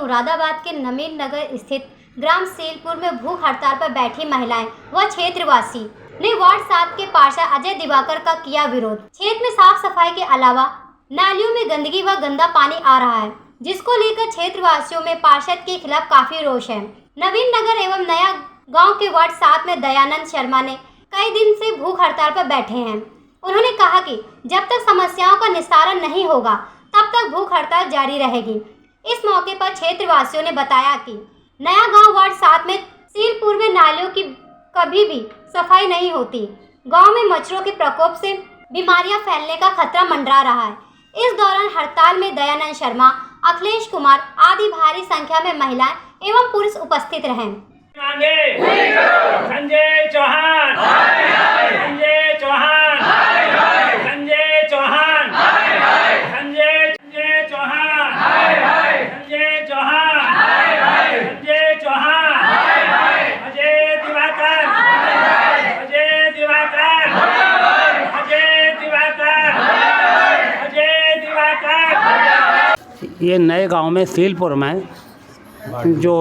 मुरादाबाद के नवीन नगर स्थित ग्राम सेलपुर में भूख हड़ताल पर बैठी महिलाएं व क्षेत्रवासी ने वार्ड 7 के पार्षद अजय दिवाकर का किया विरोध। क्षेत्र में साफ सफाई के अलावा नालियों में गंदगी व गंदा पानी आ रहा है, जिसको लेकर क्षेत्रवासियों में पार्षद के खिलाफ काफी रोष है। नवीन नगर एवं नया गांव के वार्ड 7 में दयानंद शर्मा ने कई दिन से भूख हड़ताल पर बैठे हैं। उन्होंने कहा कि जब तक समस्याओं का निस्तारण नहीं होगा तब तक भूख हड़ताल जारी रहेगी। इस मौके पर क्षेत्रवासियों ने बताया कि नया गांव वार्ड 7 में सीलपुर में नालियों की कभी भी सफाई नहीं होती। गांव में मच्छरों के प्रकोप से बीमारियां फैलने का खतरा मंडरा रहा है। इस दौरान हड़ताल में दयानंद शर्मा, अखिलेश कुमार आदि भारी संख्या में महिलाएं एवं पुरुष उपस्थित रहे। संजय चौहान, संजय चौहान, संजय चौहान, संजय चौहान, संजय चौहान, संजय चौहान, अजय दिवाकर, अजय दिवाकर, अजय दिवाकर, अजय दिवाकर। ये नए गांव में सीलपुर में जो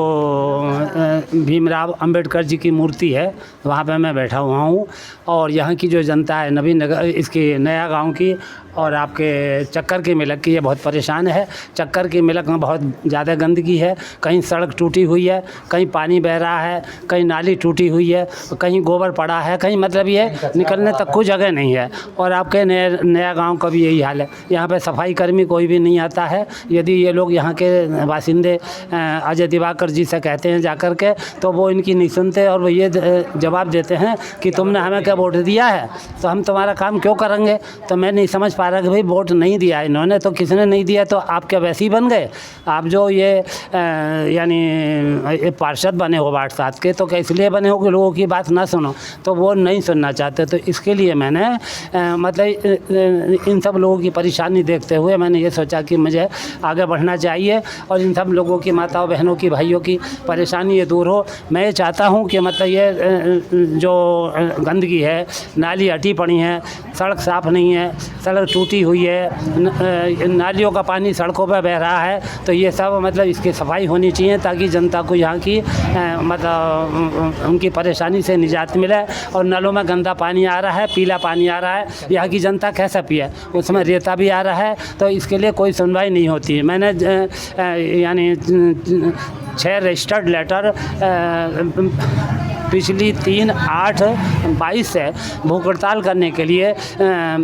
भीमराव अंबेडकर जी की मूर्ति है, वहाँ पे मैं बैठा हुआ हूँ और यहाँ की जो जनता है नवीन नगर इसकी नया गांव की और आपके चक्कर की मिलक की, ये बहुत परेशान है। चक्कर की मिलक में बहुत ज़्यादा गंदगी है, कहीं सड़क टूटी हुई है, कहीं पानी बह रहा है, कहीं नाली टूटी हुई है, कहीं गोबर पड़ा है, कहीं मतलब ये निकलने तक कोई जगह नहीं है। और आपके नया गांव का भी यही हाल है। यहाँ पे सफाई कर्मी कोई भी नहीं आता है। यदि ये लोग यहाँ के बासिंदे अजय दिवाकर जी से कहते हैं जाकर के, तो वो इनकी नहीं सुनते और वो ये जवाब देते हैं कि तुमने हमें क्या वोट दिया है तो हम तुम्हारा काम क्यों करेंगे। तो मैं नहीं समझ पा रहा कि भाई वोट नहीं दिया इन्होंने तो किसने नहीं दिया, तो आप क्या वैसे ही बन गए। आप जो ये यानी पार्षद बने हो वार्ड 7 के, तो क्या इसलिए बने हो कि लोगों की बात ना सुनो, तो वो नहीं सुनना चाहते। तो इसके लिए मैंने मतलब इन सब लोगों की परेशानी देखते हुए मैंने ये सोचा कि मुझे आगे बढ़ना चाहिए और इन सब लोगों की माताओं बहनों की भाइयों की परेशानी ये दूर हो। मैं ये चाहता हूँ कि मतलब ये जो गंदगी है, नाली हटी पड़ी है, सड़क साफ़ नहीं है, सड़क टूटी हुई है, नालियों का पानी सड़कों पर बह रहा है, तो ये सब मतलब इसकी सफाई होनी चाहिए ताकि जनता को यहाँ की मतलब उनकी परेशानी से निजात मिले। और नलों में गंदा पानी आ रहा है, पीला पानी आ रहा है, यहाँ की जनता कैसा पिए, उसमें रेता भी आ रहा है, तो इसके लिए कोई सुनवाई नहीं होती है। मैंने यानी 6 रजिस्टर्ड लेटर पिछली 3/8/22 से भूख हड़ताल करने के लिए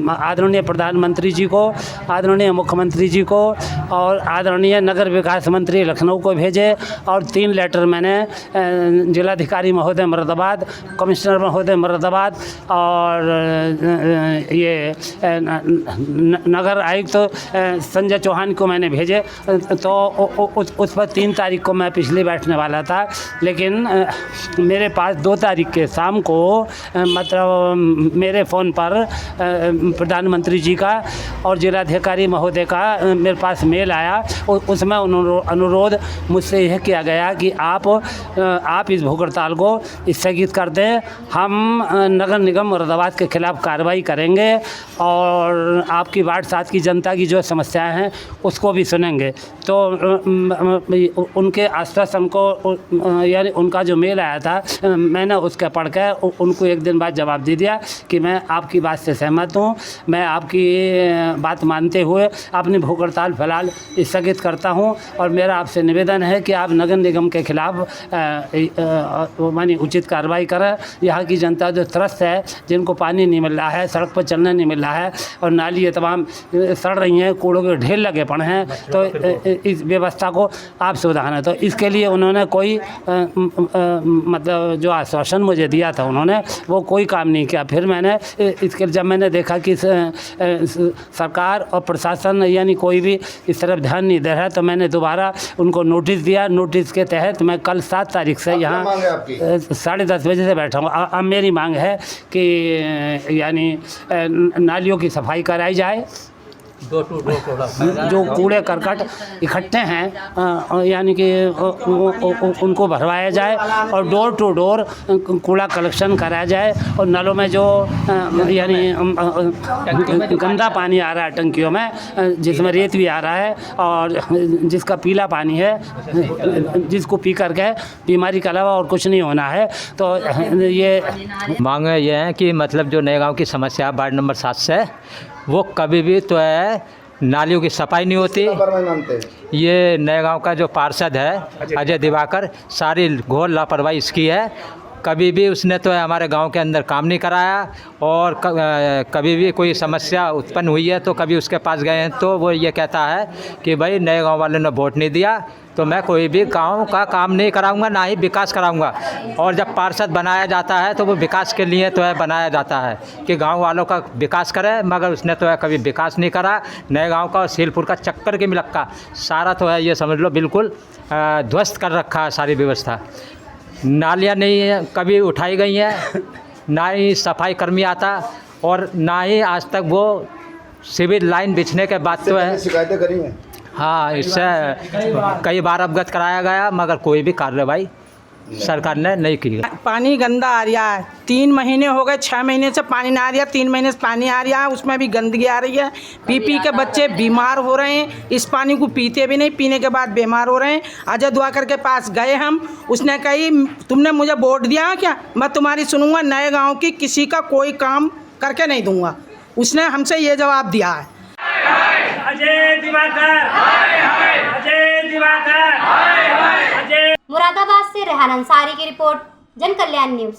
आदरणीय प्रधानमंत्री जी को, आदरणीय मुख्यमंत्री जी को और आदरणीय नगर विकास मंत्री लखनऊ को भेजे। और 3 लेटर मैंने जिलाधिकारी महोदय मुरादाबाद, कमिश्नर महोदय मुरादाबाद और ये नगर आयुक्त संजय चौहान को मैंने भेजे। तो उस पर 3 तारीख को मैं पिछले बैठने वाला था, लेकिन मेरे पास 2 तारीख के शाम को मतलब मेरे फ़ोन पर प्रधानमंत्री जी का और जिलाधिकारी महोदय का मेरे पास मेल आया। उसमें अनुरोध मुझसे यह किया गया कि आप इस भूख हड़ताल को स्थगित कर दें, हम नगर निगम मुरादाबाद के खिलाफ़ कार्रवाई करेंगे और आपकी वार्ड 7 की जनता की जो समस्याएं हैं उसको भी सुनेंगे। तो उनके आश्वासन को यानी उनका जो मेल आया था मैंने उसके पढ़ के उनको 1 दिन बाद जवाब दे दिया कि मैं आपकी बात से सहमत हूँ, मैं आपकी बात मानते हुए अपनी भूख हड़ताल फिलहाल स्थगित करता हूँ। और मेरा आपसे निवेदन है कि आप नगर निगम के खिलाफ़ मानी उचित कार्रवाई करें। यहाँ की जनता जो त्रस्त है, जिनको पानी नहीं मिल रहा है, सड़क पर चलने नहीं मिल रहा है और नाली ये तमाम सड़ रही हैं, कूड़ों के ढेर लगे पड़े हैं, तो इस व्यवस्था को आप सुधारें। तो इसके लिए उन्होंने कोई मतलब जो आश्वासन मुझे दिया था उन्होंने वो कोई काम नहीं किया। फिर मैंने इसके जब मैंने देखा कि सरकार और प्रशासन यानी कोई भी इस तरफ ध्यान नहीं दे रहा है, तो मैंने दोबारा उनको नोटिस दिया। नोटिस के तहत मैं कल 7 तारीख से यहाँ 10:30 बजे से बैठा हूँ। अब मेरी मांग है कि यानी नालियों की सफाई कराई जाए जो कूड़े करकट इकट्ठे हैं यानी कि उनको भरवाया जाए और डोर टू डोर कूड़ा कलेक्शन कराया जाए और नलों में जो यानी गंदा पानी आ रहा है टंकियों में जिसमें रेत भी आ रहा है और जिसका पीला पानी है जिसको पी करके बीमारी के अलावा और कुछ नहीं होना है। तो ये मांग ये है कि मतलब जो नए गांव की समस्या है वार्ड नंबर 7 से, वो कभी भी तो है नालियों की सफाई नहीं होती। ये नए गांव का जो पार्षद है अजय दिवाकर, सारी घोर लापरवाही इसकी है। कभी भी उसने तो है हमारे गांव के अंदर काम नहीं कराया और कभी भी कोई समस्या उत्पन्न हुई है तो कभी उसके पास गए हैं तो वो ये कहता है कि भाई नए गांव वालों ने वोट नहीं दिया तो मैं कोई भी गांव का काम नहीं कराऊंगा, ना ही विकास कराऊंगा। और जब पार्षद बनाया जाता है तो वो विकास के लिए तो है बनाया जाता है कि गांव वालों का विकास करे, मगर उसने तो है कभी विकास नहीं करा। नए गांव का और सीलपुर का चक्कर के मिलक का सारा तो है ये समझ लो बिल्कुल ध्वस्त कर रखा है सारी व्यवस्था। नालियाँ नहीं कभी उठाई गई हैं, ना ही सफाई कर्मी आता और ना ही आज तक वो सिविल लाइन बिछने के बाद तो है शिकायतें करी हैं। हाँ, इससे कई बार अवगत कराया गया मगर कोई भी कार्रवाई सरकार ने नहीं की। पानी गंदा आ रहा है, 3 महीने हो गए, 6 महीने से पानी ना आ रहा है, 3 महीने से पानी आ रहा है, उसमें भी गंदगी आ रही है। पी के बच्चे बीमार हो रहे हैं, इस पानी को पीते भी नहीं, पीने के बाद बीमार हो रहे हैं। अजय दिवाकर के पास गए हम, उसने कही तुमने मुझे वोट दिया है क्या, मैं तुम्हारी सुनूंगा, नए गाँव की किसी का कोई काम करके नहीं दूंगा। उसने हमसे ये जवाब दिया है। अजय दिवाकर, अजय दिवाकर, अजय। मुरादाबाद से रेहान अंसारी की रिपोर्ट, जन कल्याण न्यूज।